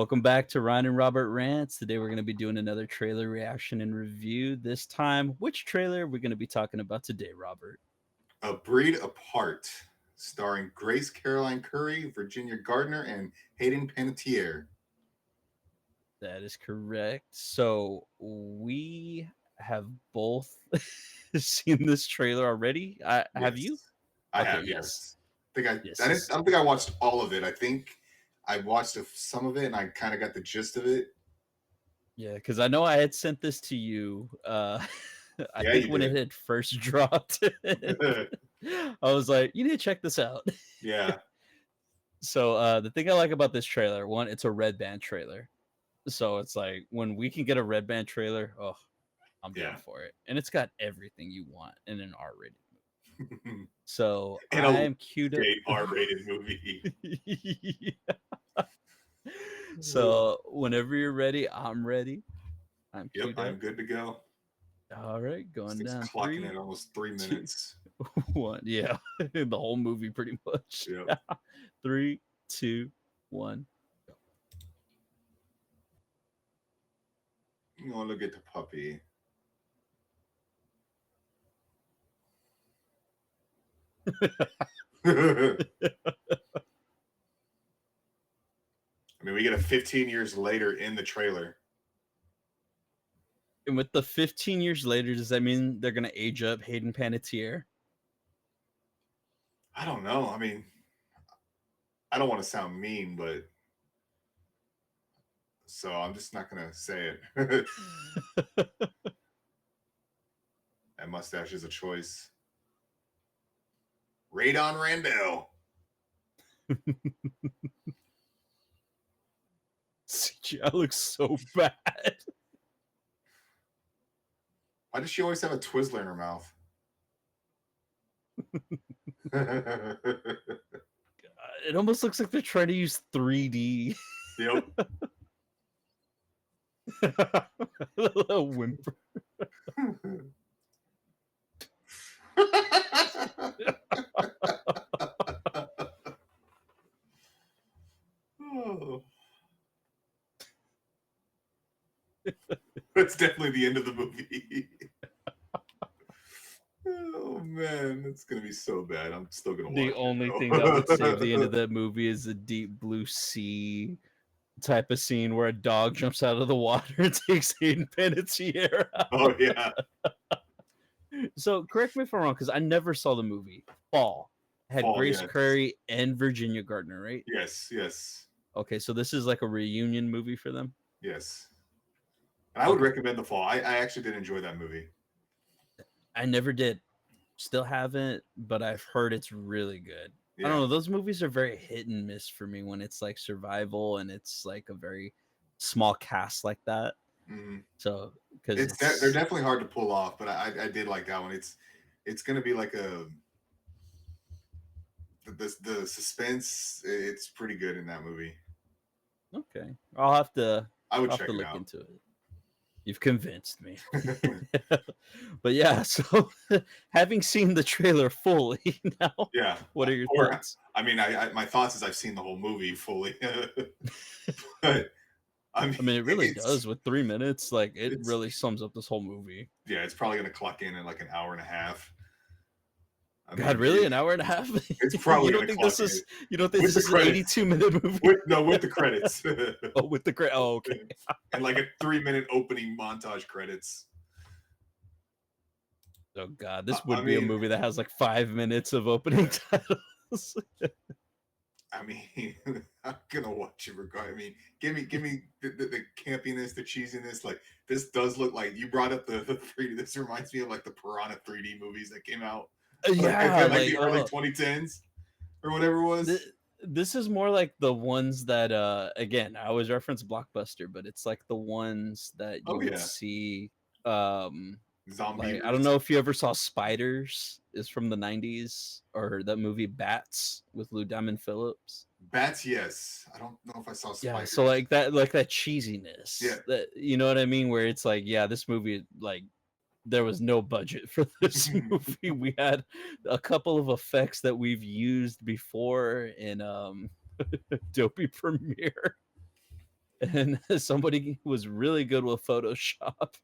Welcome back to Ryan and Robert Rants. Today we're going to be doing another trailer reaction and review. This time, which trailer we're going to be talking about today, Robert? ABreedApart, starring Caroline Currey, Virginia Gardner, and Hayden Panettiere. That is correct. So we have both seen this trailer already. Have you? Yes, I Okay, have. yes. Yes, I think Yes. I don't think I watched all of it. I think I watched some of it, and I kind of got the gist of it. Yeah, because I know I had sent this to you. I Yeah, think you when it did. had first dropped, I was like, you need to check this out. Yeah, So the thing I like about this trailer, one, it's a red band trailer. So it's like when we can get a red band trailer, oh, I'm down yeah. for it. And it's got everything you want in an R-rated movie. So In a I'm queued up. R-rated movie. Yeah. So whenever you're ready, I'm ready. I'm Yep, queued I'm up. good to go. All right, going It's down. clocking 3, at almost 3 2, minutes. 1. Yeah, the whole movie pretty much. Yep. 3, 2, 1. You want to look at the puppy. I mean, we get a 15 years later in the trailer. And with the 15 years later, does that mean they're gonna age up Hayden Panettiere? I don't know. I mean, I don't want to sound mean, but so I'm just not gonna say it. That mustache is a choice. Radon Randall. CGI looks so bad. Why does she always have a Twizzler in her mouth? It almost looks like they're trying to use 3D. Yep. A whimper. Oh. That's definitely the end of the movie. Oh man, it's gonna be so bad. I'm still gonna watch The it. only thing that would save the end of that movie is a deep blue sea type of scene where a dog jumps out of the water and takes Hayden Panettiere out. Oh yeah. So correct me if I'm wrong, because I never saw the movie. Fall had Fall, Grace yes. Curry and Virginia Gardner, right? Yes, yes, Okay, so this is like a reunion movie for them. yes. And I would Okay. recommend The Fall. I actually did enjoy that movie. I never did. Still haven't, but I've heard it's really good. I don't Yeah. know. Those movies are very hit and miss for me when it's like survival and it's like a very small cast like that. Mhm. So because They're definitely hard to pull off, but I did like that one. It's gonna be like the suspense. It's pretty good in that movie. okay. I'll have to I would I'll have check to it look out. into it. You've convinced me. But yeah, so having seen the trailer fully now, Yeah. what are your Or thoughts? I mean, my thoughts is I've seen the whole movie fully, but I mean, I mean, it really does with 3 minutes. Like, it it's really sums up this whole movie. yeah, it's probably gonna clock in like an hour and a half. I God, mean, really? An hour and a half? it's probably You don't gonna think clock this in is? You don't think with this the is an credits. 82-minute movie? With the credits. Oh, with the credits. Oh, okay. And like a 3-minute opening montage credits. Oh God, this would I be a mean, movie that has like 5 minutes of opening titles. I mean, I'm gonna watch it regardless. I mean, give me the campiness, the cheesiness. Like this does look like you brought up the 3D. This reminds me of like the Piranha 3D movies that came out Yeah, in like like the early 2010s or whatever it was. this is more like the ones that again, I always reference Blockbuster, but it's like the ones that you Oh would yeah, see zombie. like I don't know if you ever saw Spiders, is from the 90s, or that movie Bats with Lou Diamond Phillips. Bats, yes. I don't know if I saw Yeah, Spiders. so like that cheesiness. Yeah. That, you know what I mean, where it's like, yeah, this movie, like, there was no budget for this movie. We had a couple of effects that we've used before in Adobe Premiere. and somebody was really good with Photoshop.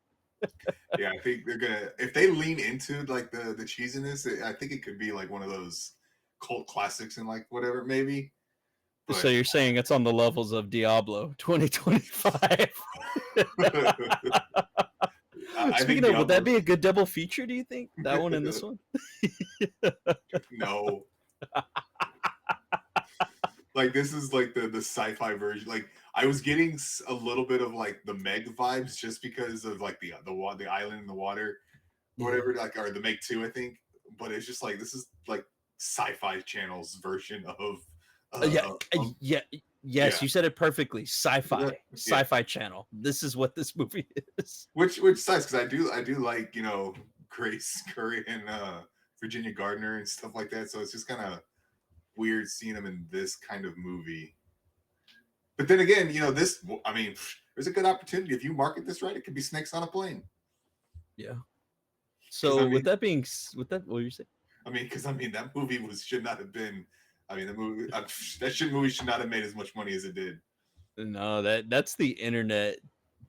Yeah, I think they're gonna if they lean into like the cheesiness, I think it could be like one of those cult classics and like whatever maybe. So But you're saying it's on the levels of Diablo 2025? I think Speaking of, would that Diablo's be a good double feature? Do you think that one and this one? no. Like this is like the sci-fi version. Like I was getting a little bit of like the Meg vibes just because of like the island in the water or Yeah. whatever, like or the Meg 2, I think. But it's just like this is like sci-fi channel's version of Yeah, of yeah, yeah. yes, you said it perfectly. Yeah. Sci-fi channel. This is what this movie is. Which sucks because I do like Grace Curry and Virginia Gardner and stuff like that. So it's just kind of weird seeing them in this kind of movie. But then again, this I mean, there's a good opportunity if you market this right. It could be snakes on a plane. Yeah. Because So with that being, with that, what were you saying? because that movie should not have been. I mean, the movie movie should not have made as much money as it did. No, that's the internet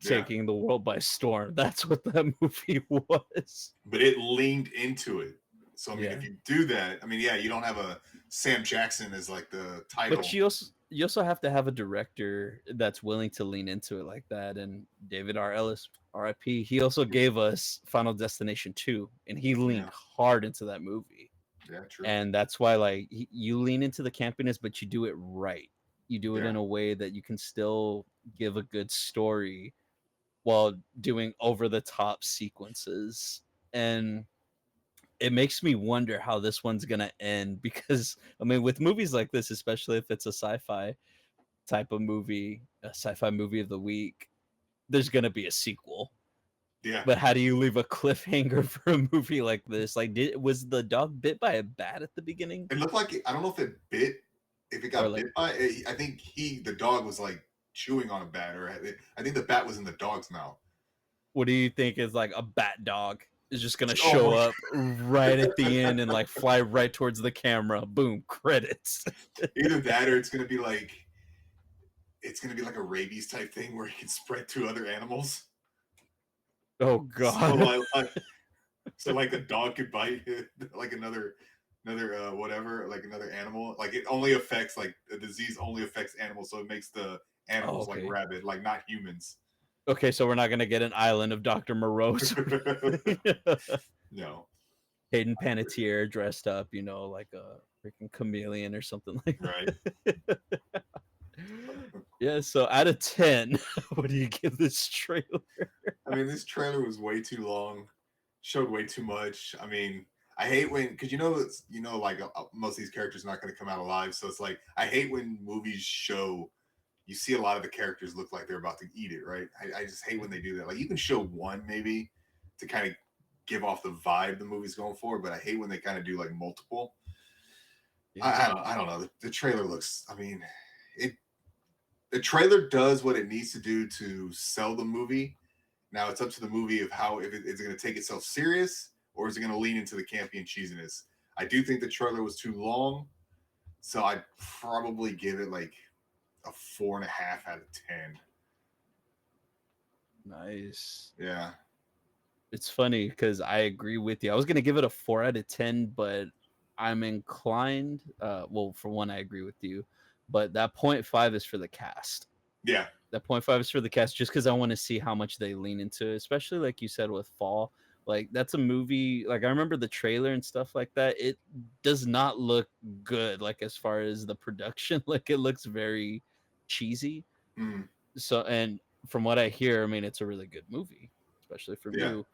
Yeah, taking the world by storm. That's what that movie was. but it leaned into it. So I mean, Yeah. if you do that, I mean, yeah, you don't have a Sam Jackson as like the title. But you also have to have a director that's willing to lean into it like that. And David R. Ellis, R.I.P. He also gave us Final Destination 2, and he leaned hard into that movie. Yeah, true. And that's why like you lean into the campiness, but you do it right. You do it in a way that you can still give a good story while doing over the top sequences. And it makes me wonder how this one's gonna end, because I mean, with movies like this, especially if it's a sci-fi type of movie, a sci-fi movie of the week, there's gonna be a sequel. Yeah. But how do you leave a cliffhanger for a movie like this? Like, was the dog bit by a bat at the beginning? It looked like I don't know if it bit. If it got Like, bit by, I think the dog was like chewing on a bat, or I think the bat was in the dog's mouth. what do you think is like a bat dog is just gonna show up right at the end and like fly right towards the camera? Boom, credits. Either that, or it's gonna be like a rabies type thing where it can spread to other animals. Oh god. So like a dog could bite like another whatever, like another animal. Like it only affects like the disease only affects animals, so it makes the animals like rabid, like not humans. Okay, so we're not gonna get an island of Dr. Moreau's. No. Hayden Panettiere dressed up, like a freaking chameleon or something like that. Right. Yeah, so out of 10, what do you give this trailer? I mean, this trailer was way too long, showed way too much. I mean, I hate when, because like most of these characters are not going to come out alive. So it's like, I hate when movies show, you see a lot of the characters look like they're about to eat it, right? I just hate when they do that. Like, you can show one maybe to kind of give off the vibe the movie's going for, but I hate when they kind of do like multiple. Yeah. I don't know. The trailer looks, I mean, the trailer does what it needs to do to sell the movie. Now it's up to the movie of how, if it's going to take itself serious or is it going to lean into the campy and cheesiness. I do think the trailer was too long, so I'd probably give it like a 4.5 out of 10. Nice. Yeah. It's funny because I agree with you. I was going to give it a 4 out of 10, but I'm inclined. Well, for one, I agree with you, but that 0.5 is for the cast. Yeah. That 0.5 is for the cast just because I want to see how much they lean into it, especially like you said with Fall. Like, that's a movie, like I remember the trailer and stuff like that. It does not look good, like as far as the production. Like, it looks very cheesy. Mm. So, and from what I hear, I mean, it's a really good movie, especially for you.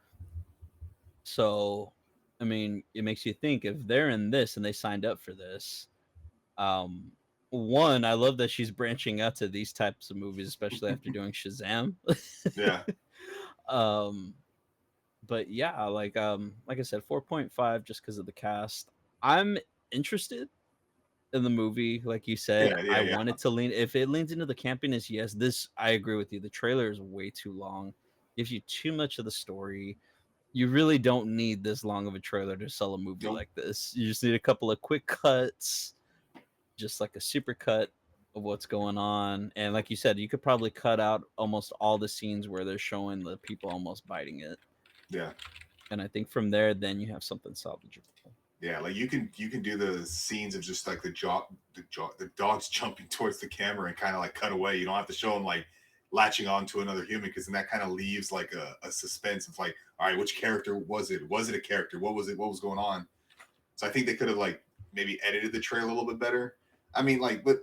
So, I mean, it makes you think if they're in this and they signed up for this. One, I love that she's branching out to these types of movies, especially after doing Shazam. Yeah. But yeah, like I said, 4.5 just because of the cast. I'm interested in the movie, like you said. I want it to lean. If it leans into the campiness, yes. This, I agree with you. The trailer is way too long. Gives you too much of the story. You really don't need this long of a trailer to sell a movie like this. You just need a couple of quick cuts, just like a super cut of what's going on. And like you said, you could probably cut out almost all the scenes where they're showing the people almost biting it. Yeah. And I think from there, then you have something salvageable. Yeah, like you can do the scenes of just like the dogs jumping towards the camera and kind of like cut away. You don't have to show them like latching on to another human, because then that kind of leaves like a suspense of like, all right, which character was it? Was it a character? What was it? What was going on? So I think they could have like maybe edited the trailer a little bit better. I mean, like, but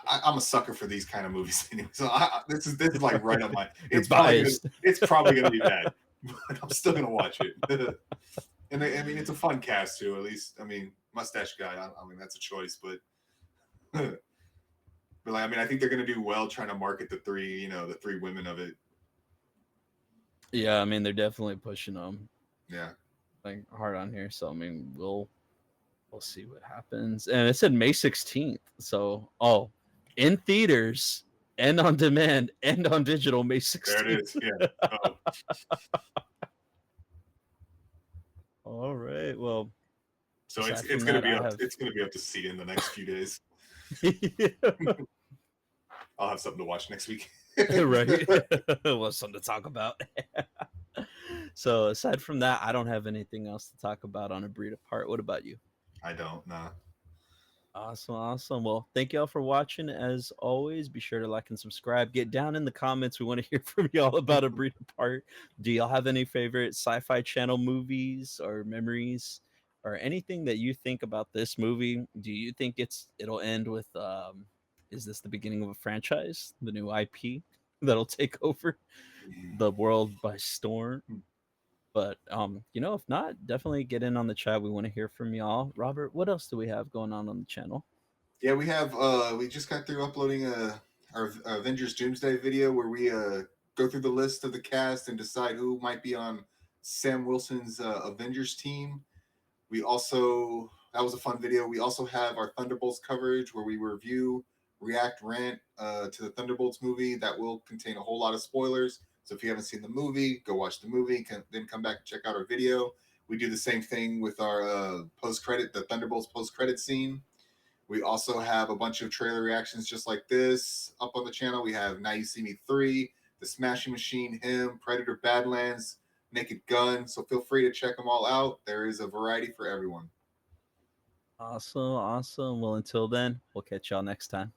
I'm a sucker for these kind of movies anyway. So this is like right up my. You're biased. It's probably gonna be bad, but I'm still gonna watch it. And I mean, it's a fun cast too. At least, I mean, mustache guy. I mean, that's a choice, but but like, I mean, I think they're gonna do well trying to market the three, the three women of it. Yeah, I mean, they're definitely pushing them Yeah. like hard on here. So I mean, we'll see what happens. And it said May 16th. So in theaters and on demand and on digital May 16th. There it is. Yeah. Oh. All right. Well, so aside it's from gonna that, be I'll up. have- It's gonna be up to see in the next few days. I'll have something to watch next week. Right. Well, something to talk about. So aside from that, I don't have anything else to talk about on A Breed Apart. What about you? I don't. Nah. Awesome. Well, thank y'all for watching. As always, be sure to like and subscribe. Get down in the comments. We want to hear from y'all about A Breed Apart. Do y'all have any favorite Sci-Fi Channel movies or memories or anything that you think about this movie? Do you think it'll end with is this the beginning of a franchise, the new IP that'll take over the world by storm? But if not, definitely get in on the chat. We want to hear from y'all. Robert, what else do we have going on the channel? Yeah, we just got through uploading our Avengers Doomsday video where we go through the list of the cast and decide who might be on Sam Wilson's Avengers team. That was a fun video. We also have our Thunderbolts coverage where we review, react, rant to the Thunderbolts movie. That will contain a whole lot of spoilers. So if you haven't seen the movie, go watch the movie. Then come back and check out our video. We do the same thing with our the Thunderbolts post-credit scene. We also have a bunch of trailer reactions just like this up on the channel. We have Now You See Me 3, The Smashing Machine, Him, Predator Badlands, Naked Gun. So feel free to check them all out. There is a variety for everyone. Awesome. Well, until then, we'll catch y'all next time.